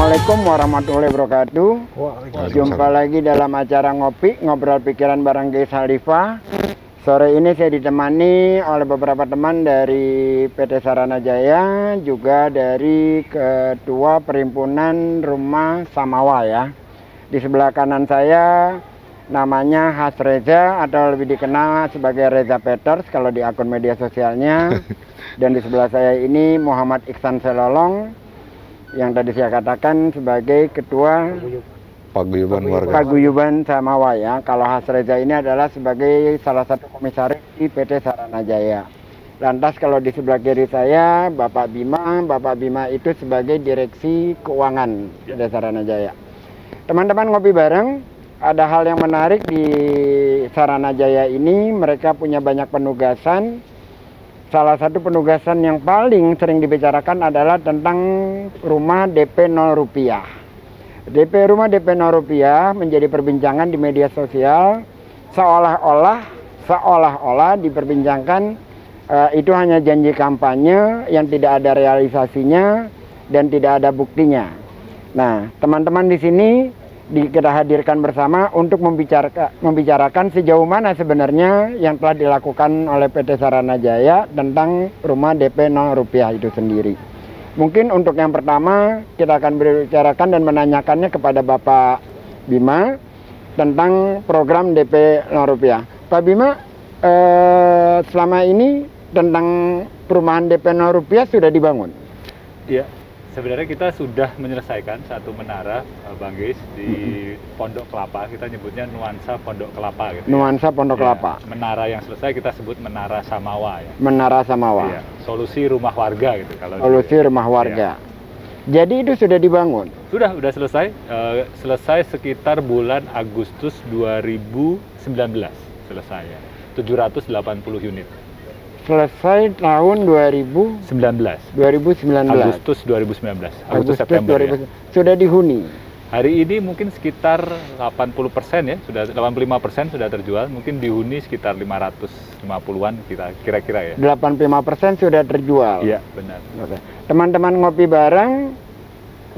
Assalamualaikum warahmatullahi wabarakatuh. Jumpa lagi dalam acara ngopi, ngobrol pikiran bareng Guys Khalifah. Sore ini saya ditemani oleh beberapa teman dari PT Saranajaya, juga dari Ketua Perhimpunan Rumah Samawa ya. Di sebelah kanan saya namanya Has Reza atau lebih dikenal sebagai Reza Peters kalau di akun media sosialnya. Dan di sebelah saya ini Muhammad Iksan Selolong yang tadi saya katakan sebagai Ketua Paguyuban Samawa ya. Kalau Has Reza ini adalah sebagai salah satu komisaris di PT Saranajaya. Lantas kalau di sebelah kiri saya Bapak Bima itu sebagai Direksi Keuangan PT Saranajaya. Teman-teman ngopi bareng, ada hal yang menarik di Saranajaya ini, mereka punya banyak penugasan. Salah satu penugasan yang paling sering dibicarakan adalah tentang rumah DP 0 rupiah. Rumah DP 0 rupiah menjadi perbincangan di media sosial, seolah-olah diperbincangkan itu hanya janji kampanye yang tidak ada realisasinya dan tidak ada buktinya. Nah, teman-teman di sini kita hadirkan bersama untuk membicarakan sejauh mana sebenarnya yang telah dilakukan oleh PT Saranajaya tentang rumah DP 0 rupiah itu sendiri. Mungkin untuk yang pertama kita akan berbicarakan dan menanyakannya kepada Bapak Bima tentang program DP 0 rupiah. Pak Bima, selama ini tentang perumahan DP 0 rupiah sudah dibangun? Iya. Sebenarnya kita sudah menyelesaikan satu menara, Bang Geis, di Pondok Kelapa. Kita nyebutnya Nuansa Pondok Kelapa gitu. Nuansa Pondok Kelapa. Menara yang selesai kita sebut Menara Samawa ya. Menara Samawa. Iya. Solusi rumah warga gitu kalau solusi rumah warga. Iya. Jadi itu sudah dibangun? Sudah selesai. Selesai sekitar bulan Agustus 2019 selesai ya. 780 unit. Selesai tahun 2019. Agustus 2019. Agustus September 2000. Ya. Sudah dihuni. Hari ini mungkin sekitar 80% ya, sudah 85% sudah terjual. Mungkin dihuni sekitar 550-an kira-kira ya. 85% sudah terjual. Iya, benar. Oke. Teman-teman ngopi bareng,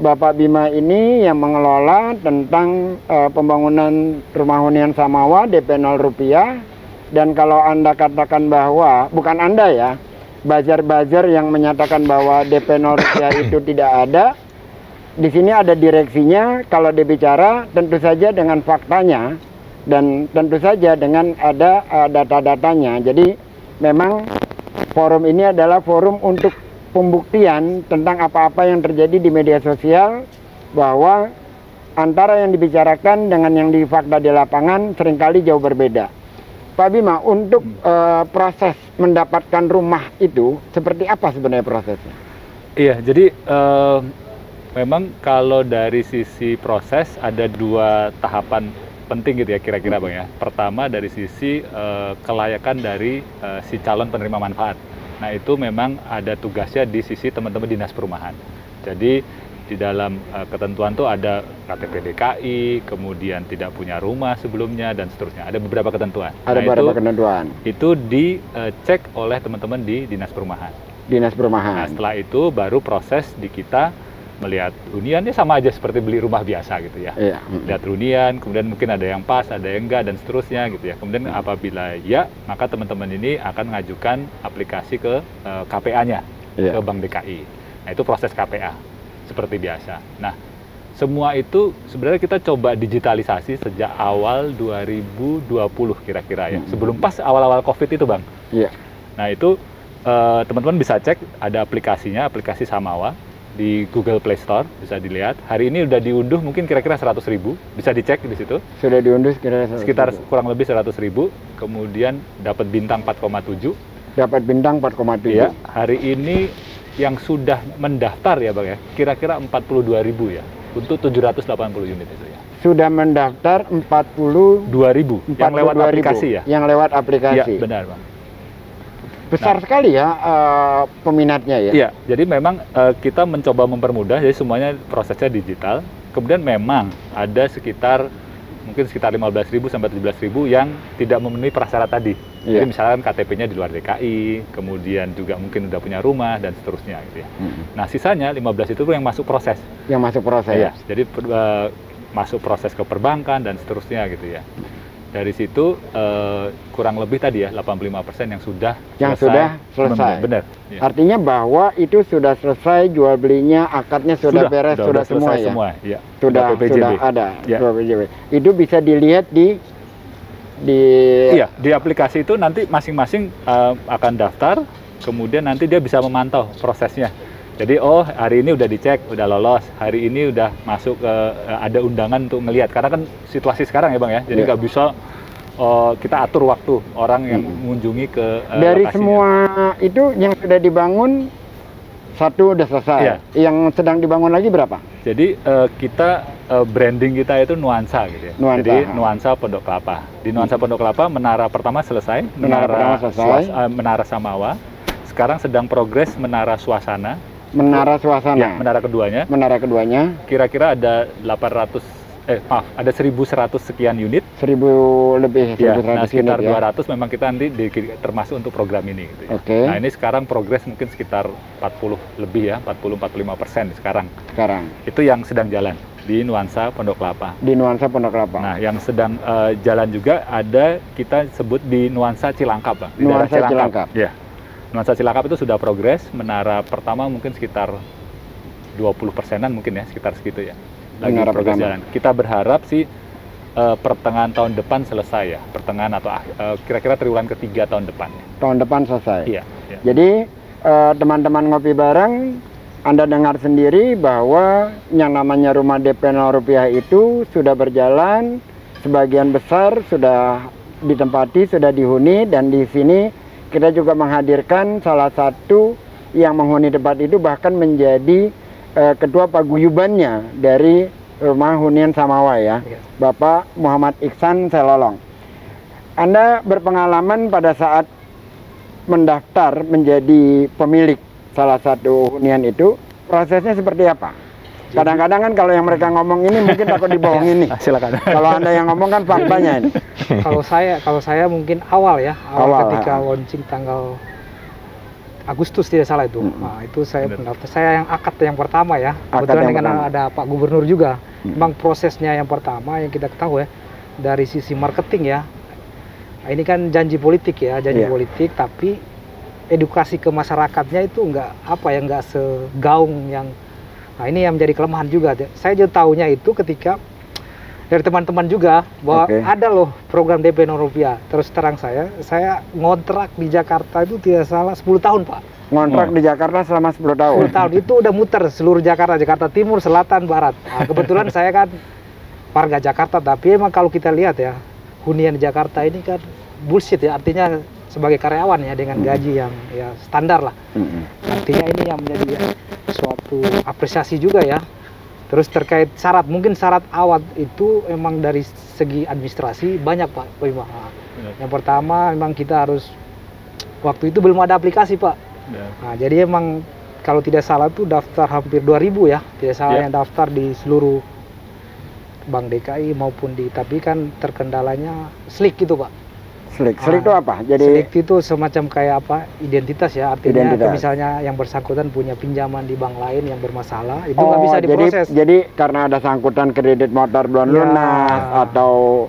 Bapak Bima ini yang mengelola tentang pembangunan rumah hunian Samawa DP 0 rupiah. Dan kalau Anda katakan bahwa, bukan Anda ya, buzzer-buzzer yang menyatakan bahwa DP 0 rupiah itu tidak ada, di sini ada direksinya. Kalau dibicara tentu saja dengan faktanya dan tentu saja dengan ada data-datanya. Jadi memang forum ini adalah forum untuk pembuktian tentang apa-apa yang terjadi di media sosial, bahwa antara yang dibicarakan dengan yang di fakta di lapangan seringkali jauh berbeda. Pak Bima, untuk proses mendapatkan rumah itu seperti apa sebenarnya prosesnya? Iya, jadi memang kalau dari sisi proses ada dua tahapan penting gitu ya kira-kira Bang ya. Pertama dari sisi kelayakan dari si calon penerima manfaat. Nah itu memang ada tugasnya di sisi teman-teman dinas perumahan. Jadi di dalam ketentuan tuh ada KTP DKI, kemudian tidak punya rumah sebelumnya dan seterusnya. Ada beberapa ketentuan. Ada beberapa ketentuan. Itu dicek oleh teman-teman di dinas perumahan. Dinas perumahan. Nah, setelah itu baru proses di kita melihat huniannya sama aja seperti beli rumah biasa gitu ya. Iya. Lihat hunian, kemudian mungkin ada yang pas, ada yang enggak dan seterusnya gitu ya. Kemudian apabila ya, maka teman-teman ini akan mengajukan aplikasi ke KPA-nya, ke Bank DKI. Nah, itu proses KPA. Seperti biasa. Nah, semua itu sebenarnya kita coba digitalisasi sejak awal 2020 kira-kira ya. Sebelum pas awal-awal COVID itu, Bang. Iya. Nah, itu teman-teman bisa cek, ada aplikasinya, aplikasi Samawa di Google Play Store, bisa dilihat. Hari ini udah diunduh mungkin kira-kira 100.000, bisa dicek di situ. Sudah diunduh sekitar kurang lebih 100.000, kemudian dapat bintang 4,7. Dapat bintang 4,7. Iya, hari ini yang sudah mendaftar ya Bang ya, kira-kira 42.000 ya, untuk 780 unit itu ya. Sudah mendaftar 42.000 yang lewat aplikasi ya? Yang lewat aplikasi. Iya, benar Bang. Besar sekali ya peminatnya ya? Iya, jadi memang kita mencoba mempermudah, jadi semuanya prosesnya digital. Kemudian memang ada mungkin sekitar 15.000 sampai 17.000 yang tidak memenuhi prasyarat tadi. Jadi misalkan KTP-nya di luar DKI, kemudian juga mungkin udah punya rumah dan seterusnya gitu ya. Nah, sisanya 15 itu yang masuk proses. Yang masuk proses. Iya, jadi masuk proses ke perbankan dan seterusnya gitu ya. Dari situ kurang lebih tadi ya 85% yang sudah selesai. Benar. Ya. Artinya bahwa itu sudah selesai, jual belinya, akadnya sudah beres, sudah semua ya. Ya. Sudah ada. Ya. PJB. Itu bisa dilihat di Iya, di aplikasi itu nanti masing-masing akan daftar, kemudian nanti dia bisa memantau prosesnya. Jadi hari ini udah dicek, udah lolos, hari ini udah masuk ada undangan untuk ngelihat. Karena kan situasi sekarang ya Bang ya, jadi nggak bisa kita atur waktu orang yang mengunjungi ke dari lokasinya. semua itu yang sudah dibangun satu udah selesai, yang sedang dibangun lagi berapa? Jadi kita branding kita itu nuansa gitu ya. Jadi nuansa Pondok Kelapa. Di nuansa Pondok Kelapa menara pertama selesai, menara Samawa. Sekarang sedang progres menara Suasana. Menara Suasana. Ya, menara keduanya. Menara keduanya. Kira-kira ada 1.100 sekian unit. 1.000 lebih. Ya, nah sekitar 200 memang kita nanti termasuk untuk program ini. Gitu ya. Nah ini sekarang progres mungkin sekitar 40 lebih ya, 40-45% sekarang. Itu yang sedang jalan di nuansa Pondok Kelapa. Di nuansa Pondok Kelapa. Nah yang sedang jalan juga ada kita sebut di nuansa Cilangkap, Bang. Di nuansa Cilangkap. Ya. Nuansa Cilangkap itu sudah progres, menara pertama mungkin sekitar 20%-an mungkin ya, sekitar segitu ya. Lagi progres jalan. Kita berharap sih pertengahan tahun depan selesai ya, pertengahan atau kira-kira triwulan ketiga tahun depan. Tahun depan selesai? Iya. Jadi teman-teman ngopi bareng, Anda dengar sendiri bahwa yang namanya rumah DP 0 rupiah itu sudah berjalan, sebagian besar sudah ditempati, sudah dihuni, dan di sini kita juga menghadirkan salah satu yang menghuni tempat itu, bahkan menjadi ketua paguyubannya dari rumah hunian Samawa ya, Bapak Muhammad Iksan Selolong. Anda berpengalaman pada saat mendaftar menjadi pemilik salah satu hunian itu, prosesnya seperti apa? Kadang-kadang kan kalau yang mereka ngomong ini mungkin takut dibohongin nih. Silakan. Kalau Anda yang ngomong kan faktanya ini. Kalau saya mungkin awal ketika launching tanggal Agustus tidak salah itu. Nah, itu saya pendaftar. Saya yang akad yang pertama ya. Kebetulan dengan ada Pak Gubernur juga. Memang prosesnya yang pertama yang kita ketahui ya, dari sisi marketing ya. Nah, ini kan janji politik ya, politik, tapi edukasi ke masyarakatnya itu nggak segaung yang. Nah ini yang menjadi kelemahan juga. Saya juga tahunya itu ketika dari teman-teman juga bahwa ada loh program DP 0 rupiah. Terus terang saya ngontrak di Jakarta itu tidak salah 10 tahun Pak. Ngontrak di Jakarta selama 10 tahun? 10 tahun, itu udah muter seluruh Jakarta, Jakarta Timur, Selatan, Barat. Nah, kebetulan saya kan warga Jakarta, tapi emang kalau kita lihat ya, hunian di Jakarta ini kan bullshit ya, artinya sebagai karyawan ya dengan gaji yang ya standar lah. Artinya ini yang menjadi suatu apresiasi juga ya. Terus terkait syarat, mungkin syarat awal itu emang dari segi administrasi banyak Pak. Yang pertama memang kita harus, waktu itu belum ada aplikasi Pak. Nah, jadi emang kalau tidak salah tuh daftar hampir 2.000 ya. Tidak salah yang daftar di seluruh Bank DKI maupun tapi kan terkendalanya SLIK gitu Pak. SLIK itu apa? Jadi SLIK itu semacam kayak apa? Identitas ya, artinya misalnya yang bersangkutan punya pinjaman di bank lain yang bermasalah, itu nggak bisa diproses. Jadi karena ada sangkutan kredit motor belum lunas atau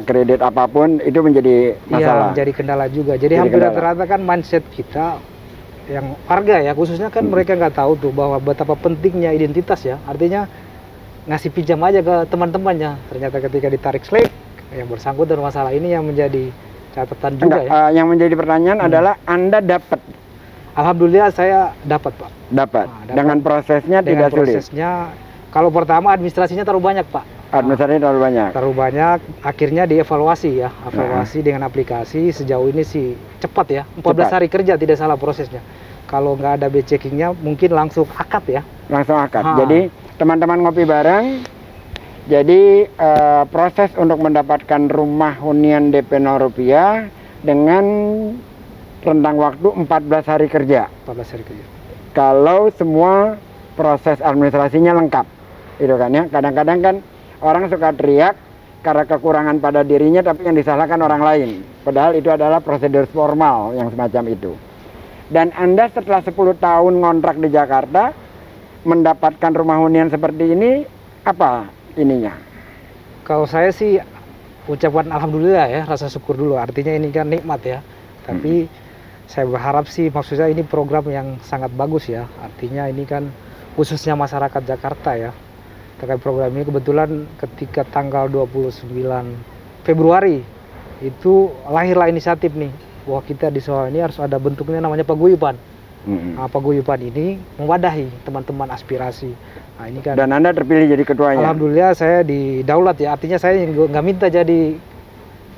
kredit apapun, itu menjadi masalah. Iya, menjadi kendala juga. Jadi hampir rata-rata kan mindset kita yang warga ya, khususnya kan mereka nggak tahu tuh bahwa betapa pentingnya identitas ya. Artinya ngasih pinjam aja ke teman-temannya. Ternyata ketika ditarik SLIK, yang bersangkutan masalah ini yang menjadi catatan juga ya. Yang menjadi pertanyaan adalah Anda dapat? Alhamdulillah saya dapat Pak. Dapat. Dengan prosesnya tidak sulit? Prosesnya, kalau pertama administrasinya terlalu banyak Pak. Administrasinya terlalu banyak? Terlalu banyak, akhirnya dievaluasi ya. Evaluasi dengan aplikasi sejauh ini sih cepat ya. 14 hari kerja tidak salah prosesnya. Kalau nggak ada B-checkingnya mungkin langsung akad ya. Langsung akad. Jadi teman-teman ngopi bareng, jadi proses untuk mendapatkan rumah hunian DP 0 rupiah dengan rentang waktu 14 hari kerja. 14 hari kerja. Kalau semua proses administrasinya lengkap, itu kan ya. Kadang-kadang kan orang suka teriak karena kekurangan pada dirinya, tapi yang disalahkan orang lain. Padahal itu adalah prosedur formal yang semacam itu. Dan Anda setelah 10 tahun ngontrak di Jakarta, mendapatkan rumah hunian seperti ini, apa ininya? Kalau saya sih ucapan alhamdulillah ya, rasa syukur dulu. Artinya ini kan nikmat ya. Tapi saya berharap sih, maksudnya ini program yang sangat bagus ya. Artinya ini kan khususnya masyarakat Jakarta ya. Terkait program ini kebetulan ketika tanggal 29 Februari itu lahirlah inisiatif nih, bahwa kita di Soho ini harus ada bentuknya namanya paguyuban. Nah, paguyuban ini mewadahi teman-teman aspirasi. Nah, ini kan. Dan Anda terpilih jadi ketuanya? Alhamdulillah saya didaulat ya, artinya saya nggak minta jadi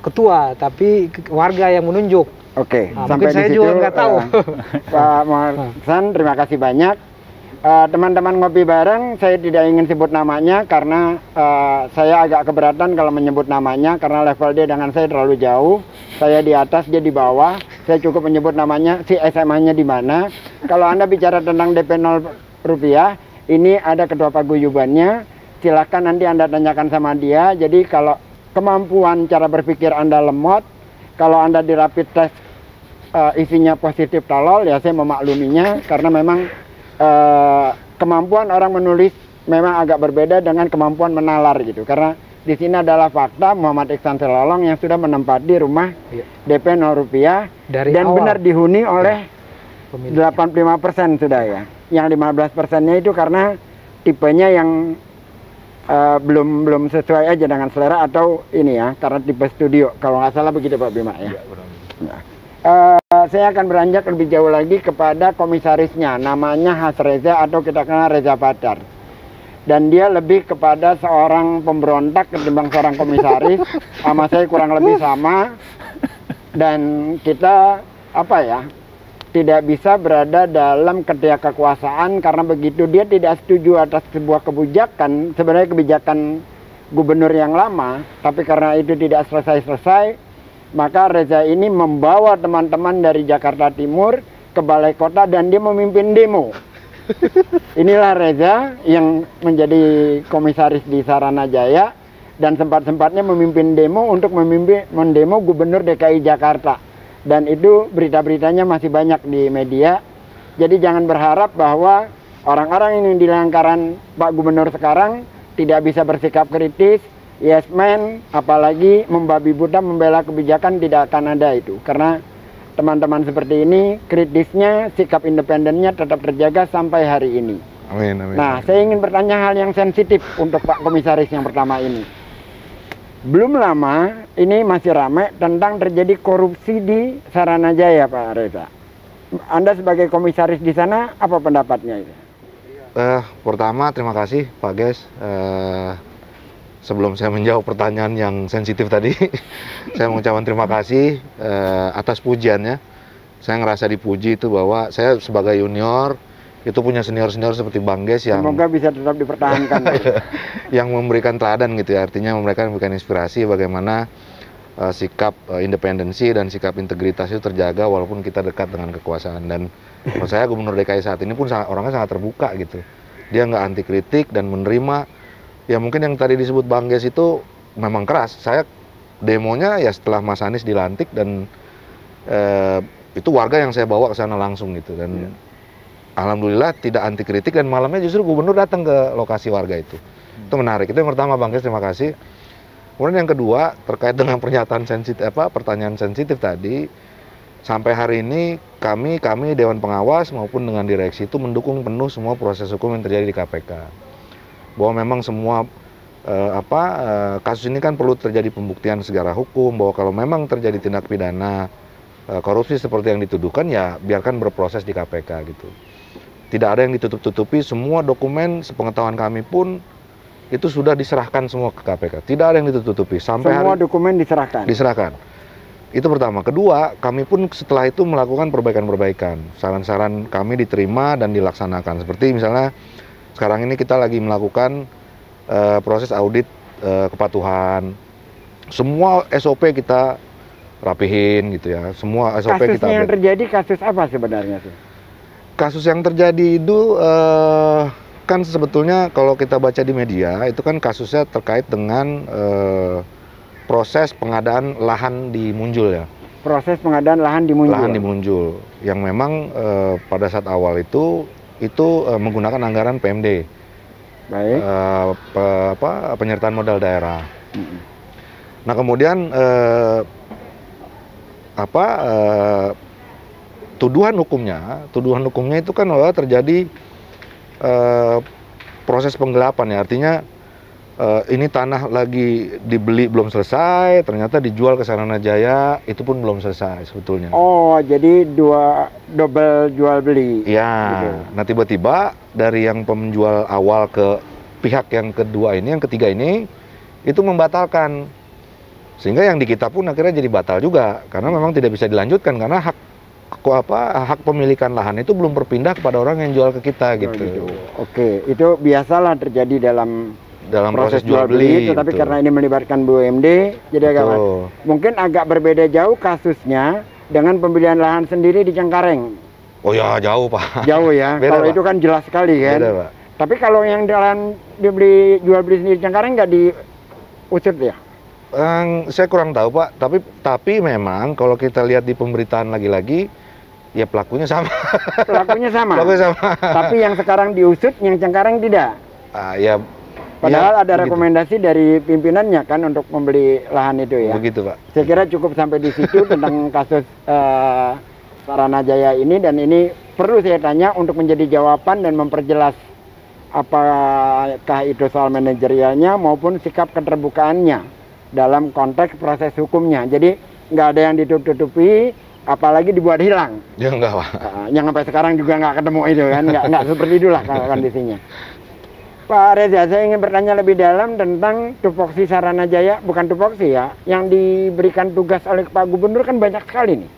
ketua, tapi warga yang menunjuk. Oke, Nah, sampai mungkin saya di situ, juga nggak tahu. Pak Marsan, terima kasih banyak. Teman-teman ngopi bareng, saya tidak ingin sebut namanya karena saya agak keberatan kalau menyebut namanya karena level dia dengan saya terlalu jauh. Saya di atas, dia di bawah. Saya cukup menyebut namanya, si SMA-nya di mana. Kalau Anda bicara tentang DP 0 rupiah, ini ada ketua paguyubannya. Silahkan nanti Anda tanyakan sama dia. Jadi kalau kemampuan cara berpikir Anda lemot, kalau Anda di rapid test isinya positif tolol, ya saya memakluminya karena memang kemampuan orang menulis memang agak berbeda dengan kemampuan menalar gitu. Karena di sini adalah fakta Muhammad Iksan Selolong yang sudah menempati rumah DP 0 rupiah Dari dan awal. benar dihuni oleh Pemiliknya. 85% sudah ya. Yang 15%-nya itu karena tipenya yang belum sesuai aja dengan selera atau ini ya, karena tipe studio. Kalau nggak salah begitu Pak Bima ya. Ya. Saya akan beranjak lebih jauh lagi kepada komisarisnya, namanya Has Reza atau kita kenal Reza Fathar. Dan dia lebih kepada seorang pemberontak ketimbang seorang komisaris. Sama saya kurang lebih sama. Dan kita apa ya, tidak bisa berada dalam ketidakkekuasaan karena begitu dia tidak setuju atas sebuah kebijakan, sebenarnya kebijakan gubernur yang lama, tapi karena itu tidak selesai-selesai, maka Reza ini membawa teman-teman dari Jakarta Timur ke balai kota dan dia memimpin demo. Inilah Reza yang menjadi komisaris di Saranajaya dan sempat-sempatnya memimpin demo untuk mendemo gubernur DKI Jakarta. Dan itu berita-beritanya masih banyak di media. Jadi jangan berharap bahwa orang-orang ini di lingkaran Pak Gubernur sekarang tidak bisa bersikap kritis, yes man, apalagi membabi buta membela kebijakan, tidak akan ada itu. Karena teman-teman seperti ini, kritisnya, sikap independennya tetap terjaga sampai hari ini. Amin, amin. Nah, saya ingin bertanya hal yang sensitif untuk Pak Komisaris yang pertama ini. Belum lama, ini masih ramai tentang terjadi korupsi di Saranajaya, Pak Reza. Anda sebagai komisaris di sana, apa pendapatnya itu? Pertama, terima kasih Pak Ges. Sebelum saya menjawab pertanyaan yang sensitif tadi, saya mengucapkan terima kasih atas pujiannya. Saya ngerasa dipuji itu bahwa saya sebagai junior itu punya senior-senior seperti Bang Ges yang semoga bisa tetap dipertahankan. yang memberikan teladan gitu ya. Artinya mereka memberikan inspirasi bagaimana sikap independensi dan sikap integritas itu terjaga walaupun kita dekat dengan kekuasaan. Dan menurut saya Gubernur DKI saat ini pun orangnya sangat terbuka gitu. Dia nggak anti kritik dan menerima. Ya mungkin yang tadi disebut Bang Ges itu memang keras. Saya demonya ya setelah Mas Anies dilantik dan itu warga yang saya bawa ke sana langsung gitu. Dan alhamdulillah tidak anti kritik dan malamnya justru gubernur datang ke lokasi warga itu. Itu menarik. Itu yang pertama Bang Ges, terima kasih. Kemudian yang kedua terkait dengan pernyataan sensitif pertanyaan sensitif tadi, sampai hari ini kami Dewan Pengawas maupun dengan direksi itu mendukung penuh semua proses hukum yang terjadi di KPK. Bahwa memang semua kasus ini kan perlu terjadi pembuktian secara hukum, bahwa kalau memang terjadi tindak pidana korupsi seperti yang dituduhkan ya biarkan berproses di KPK gitu. Tidak ada yang ditutup-tutupi, semua dokumen sepengetahuan kami pun itu sudah diserahkan semua ke KPK. Tidak ada yang ditutupi sampai semua dokumen diserahkan. Diserahkan. Itu pertama. Kedua, kami pun setelah itu melakukan perbaikan-perbaikan. Saran-saran kami diterima dan dilaksanakan. Seperti misalnya sekarang ini kita lagi melakukan proses audit kepatuhan. Semua SOP kita rapihin gitu ya. Semua SOP Kasusnya kita yang terjadi kasus apa sebenarnya sih? Kasus yang terjadi itu kan sebetulnya kalau kita baca di media itu kan kasusnya terkait dengan proses pengadaan lahan di Munjul ya. Proses pengadaan lahan di Munjul. Lahan di Munjul yang memang pada saat awal itu menggunakan anggaran PMD. Baik. Penyertaan modal daerah. Nah kemudian tuduhan hukumnya itu kan bahwa terjadi proses penggelapan ya, artinya ini tanah lagi dibeli belum selesai, ternyata dijual ke Saranajaya itu pun belum selesai sebetulnya. Oh, jadi double jual beli. Ya, gitu. Nah tiba-tiba dari yang penjual awal ke pihak yang kedua ini, yang ketiga ini, itu membatalkan. Sehingga yang di kita pun akhirnya jadi batal juga, karena memang tidak bisa dilanjutkan, karena hak pemilikan lahan itu belum berpindah kepada orang yang jual ke kita gitu. Oke, itu biasalah terjadi dalam proses jual beli, tapi karena ini melibatkan BUMD, jadi mungkin agak berbeda jauh kasusnya dengan pembelian lahan sendiri di Cengkareng. Oh ya, jauh Pak. Jauh ya. Beda, kalau Pak. Itu kan jelas sekali kan. Beda, Pak. Tapi kalau yang jalan jual beli sendiri di Cengkareng nggak diusut ya? Saya kurang tahu Pak, tapi memang kalau kita lihat di pemberitaan lagi-lagi, ya pelakunya sama. Pelakunya sama. Tapi yang sekarang diusut, yang Cengkareng tidak. Ya. Padahal ya, ada begitu. Rekomendasi dari pimpinannya kan untuk membeli lahan itu ya. Begitu Pak. Saya kira cukup sampai di situ tentang kasus Saranajaya ini, dan ini perlu saya tanya untuk menjadi jawaban dan memperjelas apakah itu soal manajerialnya maupun sikap keterbukaannya dalam konteks proses hukumnya. Jadi nggak ada yang ditutup-tutupi, apalagi dibuat hilang. Ya enggak Pak. Yang sampai sekarang juga nggak ketemu itu kan, nggak seperti itulah kondisinya. Pak Reza, saya ingin bertanya lebih dalam tentang tupoksi Saranajaya, bukan tupoksi ya, yang diberikan tugas oleh Pak Gubernur kan banyak sekali nih.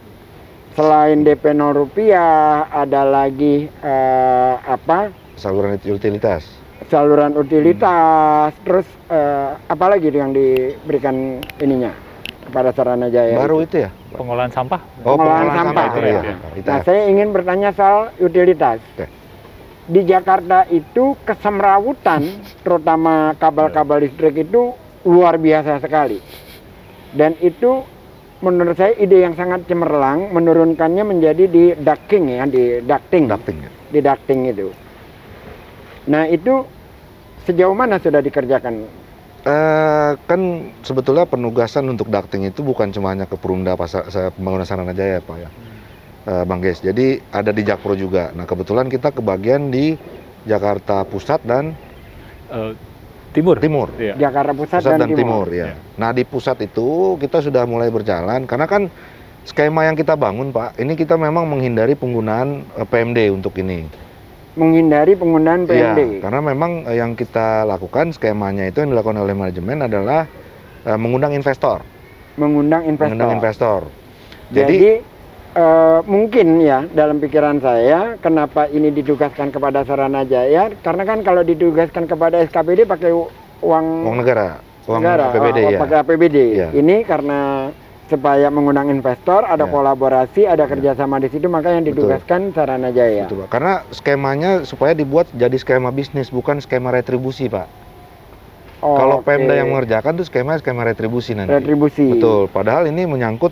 Selain DP 0 rupiah, ada lagi Saluran utilitas. Saluran utilitas, terus apa lagi yang diberikan ininya kepada Saranajaya? Baru itu ya? Pengolahan sampah. Pengolahan sampah. Itu ya. Nah, saya ingin bertanya soal utilitas. Oke. Di Jakarta itu kesemrawutan, terutama kabel-kabel listrik itu luar biasa sekali. Dan itu menurut saya ide yang sangat cemerlang, menurunkannya menjadi di ducting ya, di ducting. Ya. Di ducting itu. Nah itu sejauh mana sudah dikerjakan? Kan sebetulnya penugasan untuk ducting itu bukan cuma hanya ke Perumda Pembangunan Saranajaya Pak ya. Bang Ges, jadi ada di Jakpro juga. Nah kebetulan kita kebagian di Jakarta Pusat dan Timur. Ya. Jakarta Pusat dan Timur. Ya. Nah di pusat itu kita sudah mulai berjalan, karena kan skema yang kita bangun Pak, ini kita memang menghindari penggunaan PMD untuk ini. Menghindari penggunaan PMD? Ya, karena memang yang kita lakukan, skemanya itu yang dilakukan oleh manajemen adalah mengundang investor. Mengundang investor. Jadi mungkin ya dalam pikiran saya kenapa ini ditugaskan kepada Saranajaya, karena kan kalau ditugaskan kepada SKPD pakai uang negara, negara, APBD ya. Pakai APBD. Ya. Ini karena supaya mengundang investor, ada kolaborasi, ada kerjasama di situ, maka yang ditugaskan Saranajaya. Betul, Pak. Karena skemanya supaya dibuat jadi skema bisnis, bukan skema retribusi Pak. Kalau Pemda yang mengerjakan tuh skema retribusi nanti. Retribusi. Betul. Padahal ini menyangkut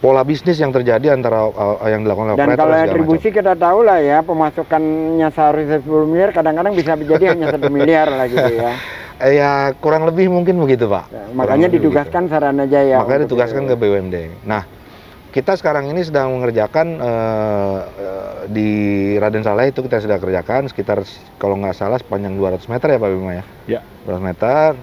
pola bisnis yang terjadi antara yang dilakukan oleh operator. Dan kalau retribusi kita tahu lah ya, pemasukannya seharusnya 10 miliar, kadang-kadang bisa menjadi hanya 1 miliar lah gitu ya. Ya kurang lebih mungkin begitu Pak. Ya, makanya ditugaskan begitu. Saranajaya. Makanya ditugaskan ke BUMD. Nah kita sekarang ini sedang mengerjakan di Raden Saleh itu kita sudah kerjakan sekitar kalau nggak salah sepanjang 200 meter ya Pak Bima ya. Ya. 200 meter.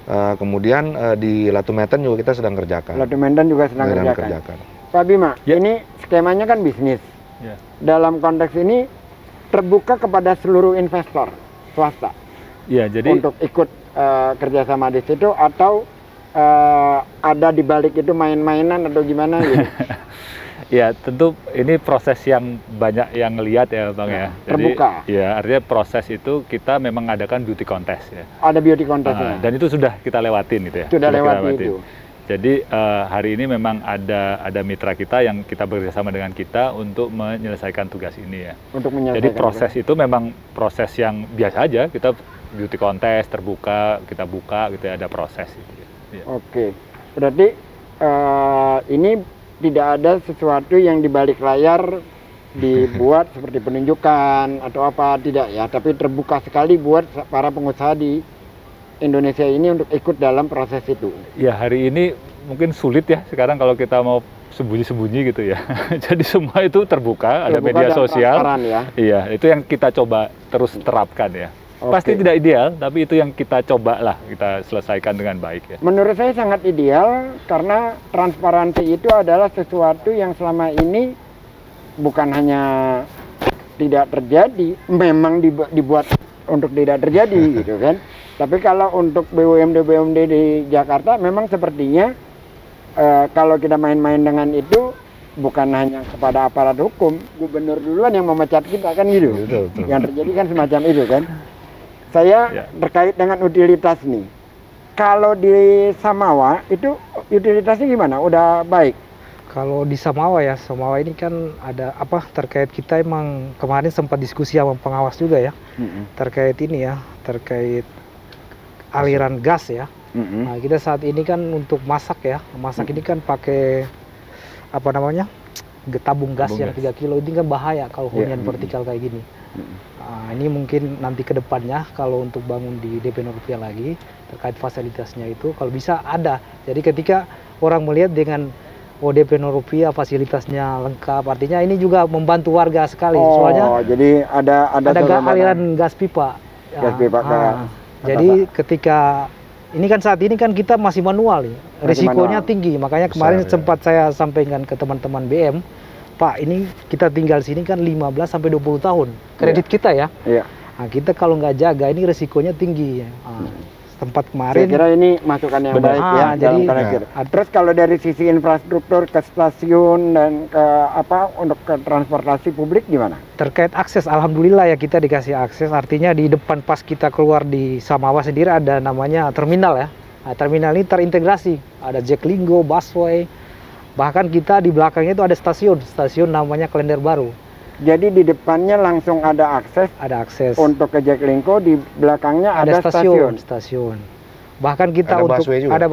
Kemudian di Latu Meten juga kita sedang kerjakan. Latu Meten juga sedang kerjakan. Pak Bima, ini skemanya kan bisnis. Ya. Dalam konteks ini terbuka kepada seluruh investor swasta. Ya, jadi untuk ikut kerjasama di situ, atau ada di balik itu main-mainan atau gimana gitu? ya tentu ini proses yang banyak yang lihat ya Bang ya. Jadi, terbuka. Ya artinya proses itu kita memang adakan beauty contest ya. Ada beauty contestnya. Dan itu sudah kita lewatin gitu ya. Sudah lewati itu. Jadi hari ini memang ada mitra kita yang kita bekerjasama dengan kita untuk menyelesaikan tugas ini ya. Untuk menyelesaikan. Jadi proses itu memang proses yang biasa aja. Kita beauty contest terbuka, kita buka gitu ya, ada proses gitu ya. Ya. Oke, berarti ini tidak ada sesuatu yang di balik layar dibuat seperti penunjukan atau apa, tidak ya, tapi terbuka sekali buat para pengusaha di Indonesia ini untuk ikut dalam proses itu. Ya hari ini mungkin sulit ya sekarang kalau kita mau sembunyi-sembunyi gitu ya. Jadi semua itu terbuka, ada media sosial. Ya. Iya, itu yang kita coba terus terapkan ya. Oke. Pasti tidak ideal, tapi itu yang kita coba lah, kita selesaikan dengan baik ya. Menurut saya sangat ideal karena transparansi itu adalah sesuatu yang selama ini bukan hanya tidak terjadi, memang dibuat untuk tidak terjadi gitu kan. Tapi kalau untuk BUMD di Jakarta memang sepertinya kalau kita main-main dengan itu bukan hanya kepada aparat hukum, gubernur duluan yang memecat kita kan gitu. Betul. Yang terjadi kan semacam itu kan. Saya terkait dengan utilitas nih. Kalau di Samawa itu utilitasnya gimana? Udah baik? Kalau di Samawa ya, Samawa ini kan ada apa terkait kita emang kemarin sempat diskusi sama pengawas juga ya. Terkait ini ya, terkait aliran gas ya. Nah, kita saat ini kan untuk masak ya, masak ini kan pakai apa namanya, tabung gas yang 3 kilo, ini kan bahaya kalau hunian vertikal kayak gini. Nah, ini mungkin nanti ke depannya kalau untuk bangun di DP Rupiah lagi terkait fasilitasnya itu kalau bisa ada. Jadi ketika orang melihat dengan DP Rupiah fasilitasnya lengkap, artinya ini juga membantu warga sekali. Soalnya jadi ada aliran gas pipa. Gas pipa jadi ketika ini kan saat ini kan kita masih manual nih, risikonya tinggi. Makanya kemarin sempat saya sampaikan ke teman-teman BM, Pak, ini kita tinggal sini kan 15 sampai 20 tahun kredit kita ya. Nah, kita kalau nggak jaga ini risikonya tinggi. Tempat kemarin. Saya kira ini masukan yang baik ya. Jadi terus kalau dari sisi infrastruktur ke stasiun dan ke untuk ke transportasi publik gimana? Terkait akses, alhamdulillah ya kita dikasih akses. Artinya di depan pas kita keluar di Samawa sendiri ada namanya terminal ya. Nah, terminal ini terintegrasi. Ada Jaklinggo, busway. Bahkan kita di belakangnya itu ada stasiun namanya Klender Baru. Jadi di depannya langsung ada akses. Ada akses. Untuk ke Jaklingko, di belakangnya ada stasiun. Bahkan kita ada untuk busway juga. Ada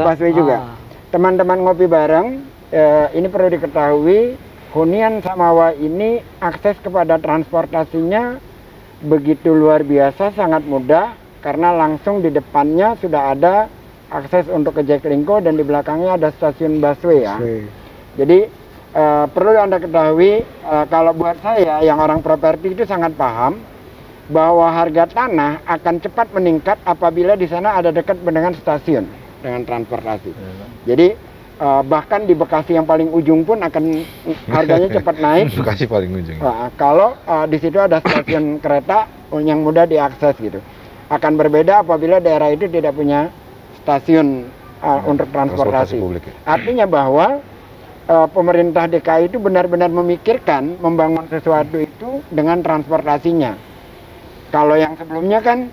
busway juga. Teman-teman ngopi bareng, ini perlu diketahui, hunian Samawa ini akses kepada transportasinya begitu luar biasa, sangat mudah karena langsung di depannya sudah ada akses untuk ke Jaklingko dan di belakangnya ada stasiun busway ya. Jadi perlu Anda ketahui, kalau buat saya yang orang properti itu sangat paham bahwa harga tanah akan cepat meningkat apabila di sana ada dekat dengan stasiun dengan transportasi. Jadi bahkan di Bekasi yang paling ujung pun akan harganya cepat naik. Bekasi paling ujung. Kalau di situ ada stasiun kereta yang mudah diakses gitu. Akan berbeda apabila daerah itu tidak punya stasiun untuk transportasi. Publik, ya. Artinya bahwa pemerintah DKI itu benar-benar memikirkan membangun sesuatu itu dengan transportasinya. Kalau yang sebelumnya kan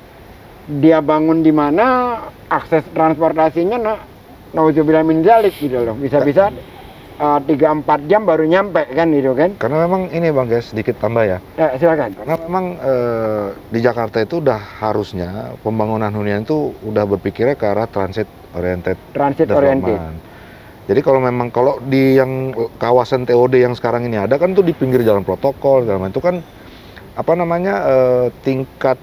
dia bangun di mana akses transportasinya nauzubillah min dzalik gitu loh. Bisa-bisa 3-4 jam baru nyampe kan gitu kan. Karena memang ini Bang Ges, sedikit tambah ya. Silakan. Karena memang di Jakarta itu udah harusnya pembangunan hunian itu udah berpikirnya ke arah transit oriented. Jadi kalau memang di yang kawasan TOD yang sekarang ini ada kan tuh di pinggir jalan protokol segala macam itu kan tingkat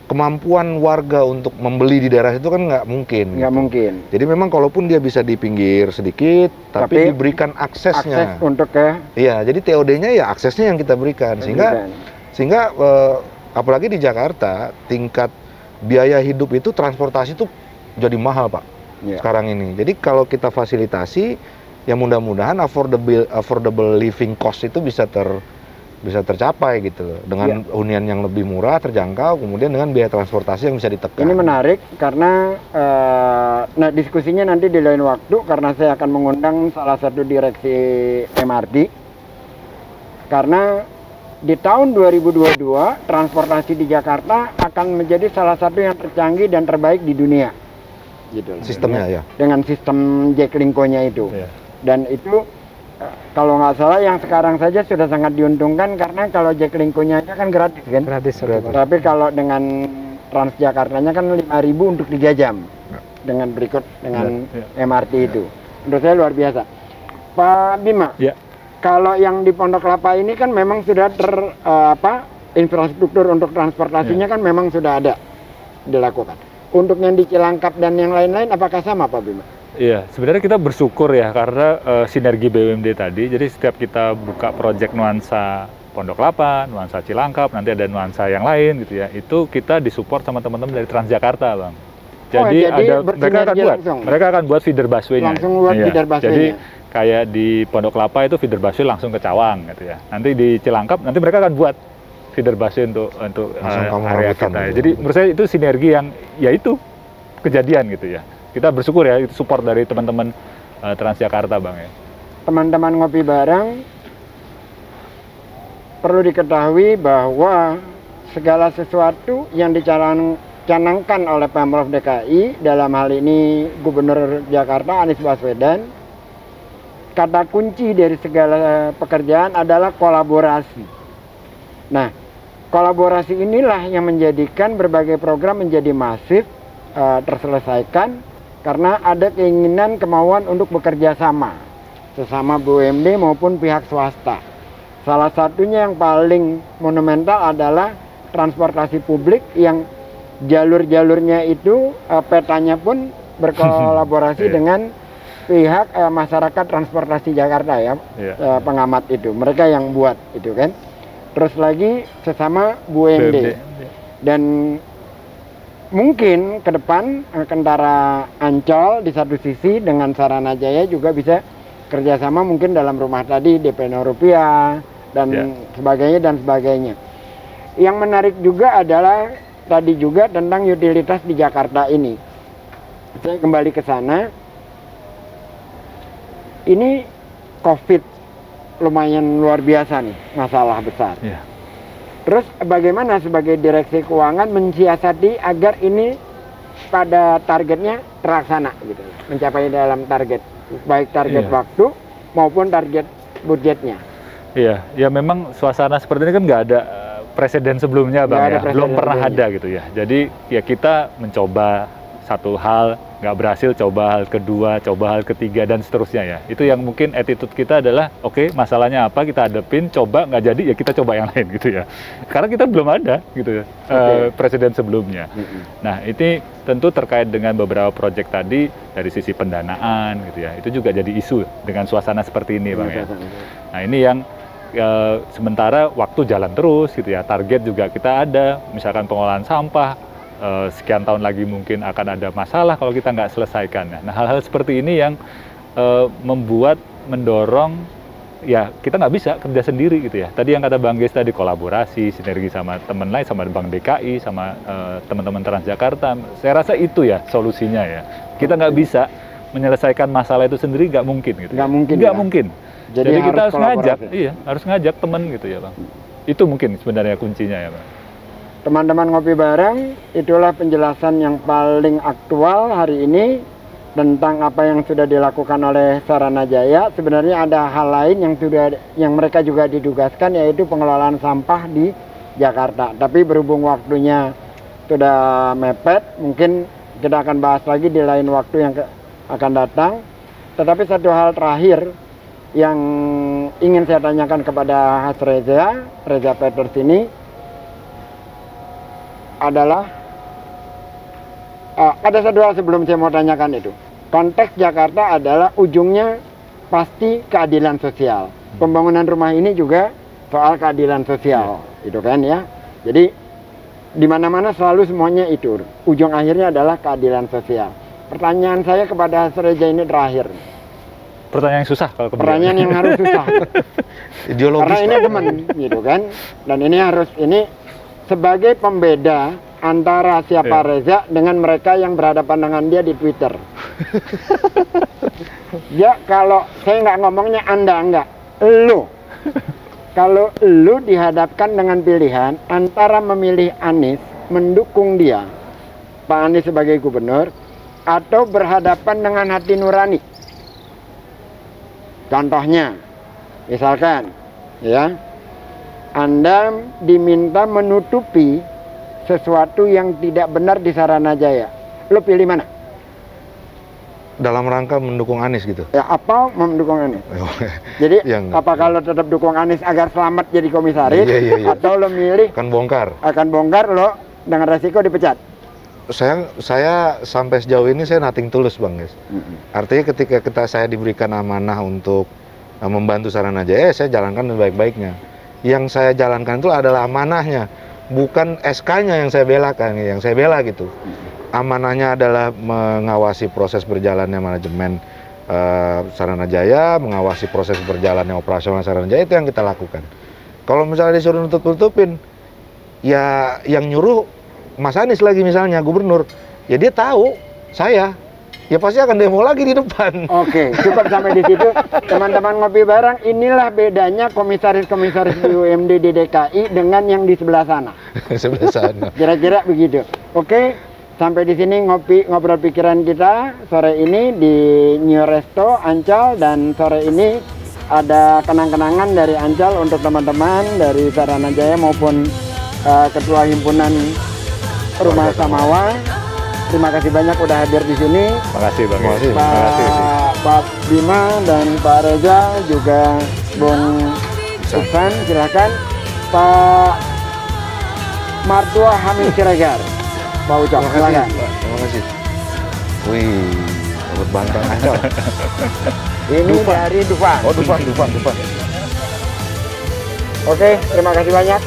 kemampuan warga untuk membeli di daerah itu kan nggak mungkin. Nggak mungkin. Jadi memang kalaupun dia bisa di pinggir sedikit, tapi diberikan aksesnya. Akses untuk ke. Iya, jadi TOD-nya ya aksesnya yang kita berikan sehingga apalagi di Jakarta tingkat biaya hidup itu transportasi itu jadi mahal Pak. Sekarang ini. Jadi kalau kita fasilitasi, ya mudah-mudahan affordable living cost itu bisa tercapai gitu loh. Dengan hunian yang lebih murah, terjangkau, kemudian dengan biaya transportasi yang bisa ditekan. Ini menarik karena diskusinya nanti di lain waktu karena saya akan mengundang salah satu direksi MRT. Karena di tahun 2022 transportasi di Jakarta akan menjadi salah satu yang tercanggih dan terbaik di dunia. gitu. Sistemnya ya. Dengan sistem Jaklingko-nya itu. Iya. Dan itu kalau nggak salah yang sekarang saja sudah sangat diuntungkan karena kalau Jaklingko-nya aja kan gratis kan. Gratis. Tapi kalau dengan Transjakartanya kan 5.000 untuk 3 jam. Dengan berikut dengan MRT itu. Menurut saya luar biasa. Pak Bima. Ya. Kalau yang di Pondok Kelapa ini kan memang sudah infrastruktur untuk transportasinya kan memang sudah ada dilakukan. Untuk yang di Cilangkap dan yang lain-lain apakah sama Pak Bima? Iya, sebenarnya kita bersyukur ya karena sinergi BUMD tadi. Jadi setiap kita buka proyek nuansa Pondok Kelapa, nuansa Cilangkap, nanti ada nuansa yang lain gitu ya. Itu kita disupport sama teman-teman dari Transjakarta, Bang. Jadi, mereka akan buat feeder busway-nya. Langsung buat feeder busway-nya. Jadi kayak di Pondok Kelapa itu feeder busway langsung ke Cawang gitu ya. Nanti di Cilangkap nanti mereka akan buat feeder busway untuk area kita. Jadi menurut saya itu sinergi yang ya itu kejadian gitu ya. Kita bersyukur ya itu support dari teman-teman Transjakarta, Bang ya. Teman-teman ngopi bareng perlu diketahui bahwa segala sesuatu yang dicanangkan oleh Pemprov DKI, dalam hal ini Gubernur Jakarta Anies Baswedan, kata kunci dari segala pekerjaan adalah kolaborasi. Nah, kolaborasi inilah yang menjadikan berbagai program menjadi masif, terselesaikan karena ada keinginan kemauan untuk bekerja sama sesama BUMD maupun pihak swasta. Salah satunya yang paling monumental adalah transportasi publik yang jalur-jalurnya itu petanya pun berkolaborasi dengan pihak masyarakat transportasi Jakarta ya, pengamat itu, mereka yang buat itu kan. Terus lagi sesama BUMD. Dan mungkin ke depan Kentara Ancol di satu sisi dengan Saranajaya juga bisa kerjasama mungkin dalam rumah tadi DP rupiah dan sebagainya. Yang menarik juga adalah tadi juga tentang utilitas di Jakarta ini. Saya kembali ke sana. Ini COVID lumayan luar biasa nih, masalah besar. Terus bagaimana sebagai direksi keuangan mensiasati agar ini pada targetnya terlaksana gitu, mencapai dalam target, baik target waktu maupun target budgetnya. Iya, ya memang suasana seperti ini kan nggak ada presiden sebelumnya, Bang ya, belum pernah ada gitu ya. Jadi ya kita mencoba satu hal, nggak berhasil, coba hal kedua, coba hal ketiga, dan seterusnya ya. Itu yang mungkin attitude kita adalah, oke, masalahnya apa, kita hadapin, coba, nggak jadi, ya kita coba yang lain gitu ya. Karena kita belum ada gitu ya, presiden sebelumnya. Nah, ini tentu terkait dengan beberapa proyek tadi, dari sisi pendanaan gitu ya, itu juga jadi isu dengan suasana seperti ini, Bang ya. Nah, ini yang sementara waktu jalan terus gitu ya, target juga kita ada, misalkan pengolahan sampah, sekian tahun lagi mungkin akan ada masalah kalau kita nggak selesaikan. Nah, hal-hal seperti ini yang mendorong ya kita nggak bisa kerja sendiri gitu ya. Tadi yang kata Bang Ges tadi, kolaborasi, sinergi sama teman lain, sama Bank DKI, sama teman-teman Transjakarta. Saya rasa itu ya solusinya ya. Kita nggak bisa menyelesaikan masalah itu sendiri, nggak mungkin gitu. Nggak mungkin. Jadi kita harus ngajak, harus ngajak teman gitu ya, Bang. Itu mungkin sebenarnya kuncinya ya, Bang. Teman-teman ngopi bareng, itulah penjelasan yang paling aktual hari ini tentang apa yang sudah dilakukan oleh Saranajaya. Sebenarnya ada hal lain yang mereka juga ditugaskan, yaitu pengelolaan sampah di Jakarta. Tapi berhubung waktunya sudah mepet, mungkin kita akan bahas lagi di lain waktu yang akan datang. Tetapi satu hal terakhir yang ingin saya tanyakan kepada Mas Reza Peters ini adalah ada satu hal sebelum saya mau tanyakan itu. Konteks Jakarta adalah ujungnya pasti keadilan sosial. Pembangunan rumah ini juga soal keadilan sosial, itu kan ya. Jadi di mana-mana selalu semuanya itu. Ujung akhirnya adalah keadilan sosial. Pertanyaan saya kepada Reza ini terakhir. Pertanyaan yang susah kalau pertanyaan yang harus susah. Ideologis. Karena ini teman, gitu kan. Dan ini harus sebagai pembeda antara siapa Reza dengan mereka yang berhadapan dengan dia di Twitter. Ya, kalau saya nggak ngomongnya Anda enggak, lu. Kalau lu dihadapkan dengan pilihan antara memilih Anies, mendukung dia, Pak Anies sebagai gubernur, atau berhadapan dengan hati nurani. Contohnya, misalkan, ya, Anda diminta menutupi sesuatu yang tidak benar di Saranajaya. Lo pilih mana? Dalam rangka mendukung Anies gitu. Ya, apa mendukung Anies? Jadi, Ya, enggak. apa kalau tetap dukung Anies agar selamat jadi komisaris? Iya. Atau lo milih Kan bongkar. akan bongkar lo dengan resiko dipecat? Saya sampai sejauh ini saya nothing tulus, Bang, guys. Artinya ketika saya diberikan amanah untuk membantu Saranajaya, saya jalankan dengan baik-baiknya. Yang saya jalankan itu adalah amanahnya, bukan SK-nya yang saya belakan, yang saya bela gitu. Amanahnya adalah mengawasi proses berjalannya manajemen Saranajaya, mengawasi proses berjalannya operasional Saranajaya, itu yang kita lakukan. Kalau misalnya disuruh nutup-nutupin, ya yang nyuruh Mas Anies lagi misalnya, gubernur, ya dia tahu saya, ya pasti akan demo lagi di depan. Oke, cukup sampai di situ. Teman-teman ngopi bareng, inilah bedanya komisaris-komisaris BUMD di DKI dengan yang di sebelah sana. Sebelah sana. Kira-kira begitu. Oke, sampai di sini ngobrol pikiran kita sore ini di New Resto Ancol, dan sore ini ada kenang-kenangan dari Ancol untuk teman-teman dari Saranajaya maupun Ketua Himpunan Rumah Samawa. Terima kasih banyak udah hadir di sini. Makasih Bang. Makasih. Pak Bima dan Pak Reza, juga Bung Iksan, silakan. Pak Martua Hamid Siregar, Pak Ucok, silakan. Terima kasih. Wih, dapat bantang Ancol. Ini dari Dufan. Oh, Dufan. Oke, terima kasih banyak.